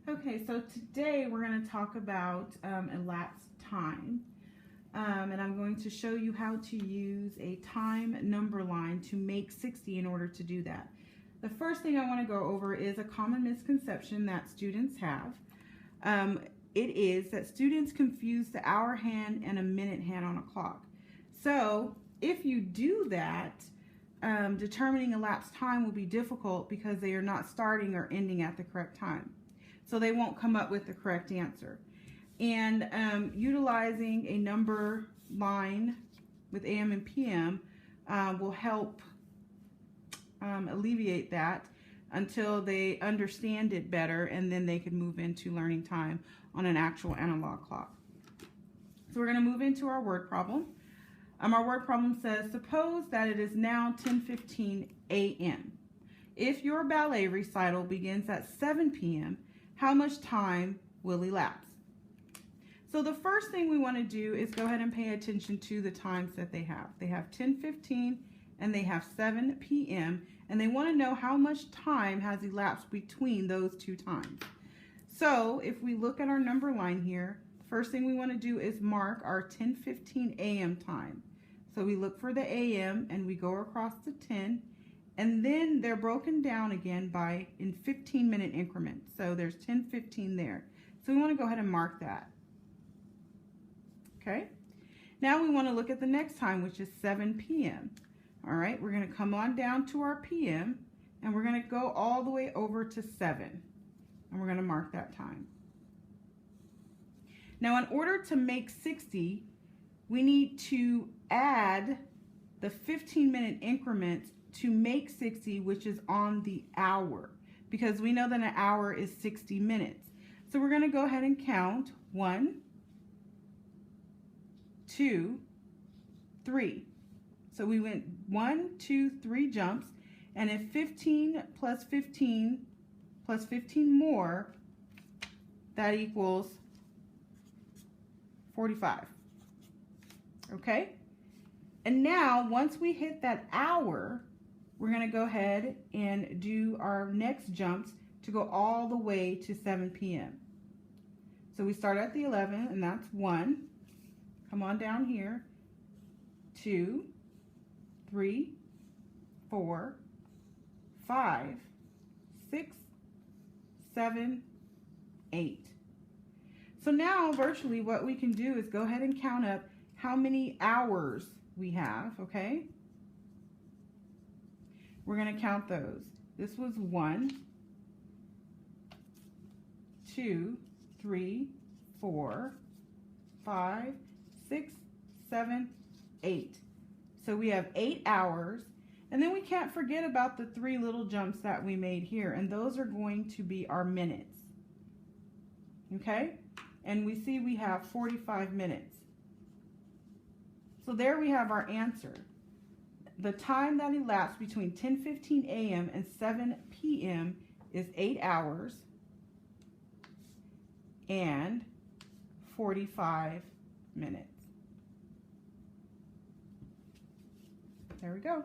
Okay, so today we're going to talk about elapsed time. And I'm going to show you how to use a time number line to make 60 in order to do that. The first thing I want to go over is a common misconception that students have. It is that students confuse the hour hand and a minute hand on a clock. So if you do that, determining elapsed time will be difficult because they are not starting or ending at the correct time. So they won't come up with the correct answer. And utilizing a number line with AM and PM will help alleviate that until they understand it better, and then they can move into learning time on an actual analog clock. So we're going to move into our word problem. Our word problem says, suppose that it is now 10:15 a.m. If your ballet recital begins at 7 p.m., how much time will elapse? So the first thing we want to do is go ahead and pay attention to the times that they have. They have 10:15 and they have 7 p.m. and they want to know how much time has elapsed between those two times. So if we look at our number line here, the first thing we want to do is mark our 10:15 a.m. time. So we look for the a.m. and we go across to 10, and then they're broken down again in 15-minute increments. So there's 10:15 there. So we want to go ahead and mark that. Okay. Now we want to look at the next time, which is 7 p.m. All right, we're going to come on down to our p.m. and we're going to go all the way over to 7. And we're going to mark that time. Now in order to make 60, we need to add the 15-minute increments to make 60, which is on the hour, because we know that an hour is 60 minutes. So we're going to go ahead and count 1, 2, 3. So we went 1, 2, 3 jumps, and if 15 plus 15 plus 15 more, that equals 45. Okay? And now, once we hit that hour, we're going to go ahead and do our next jumps to go all the way to 7 p.m. So we start at the 11, and that's 1. Come on down here. 2, 3, 4, 5, 6, 7, 8. So now virtually what we can do is go ahead and count up how many hours we have, okay? We're going to count those. This was 1, 2, 3, 4, 5, 6, 7, 8. So we have 8 hours, and then we can't forget about the 3 little jumps that we made here, and those are going to be our minutes. Okay? And we see we have 45 minutes. So there we have our answer. The time that elapsed between 10:15 a.m. and 7 p.m. is 8 hours and 45 minutes. There we go.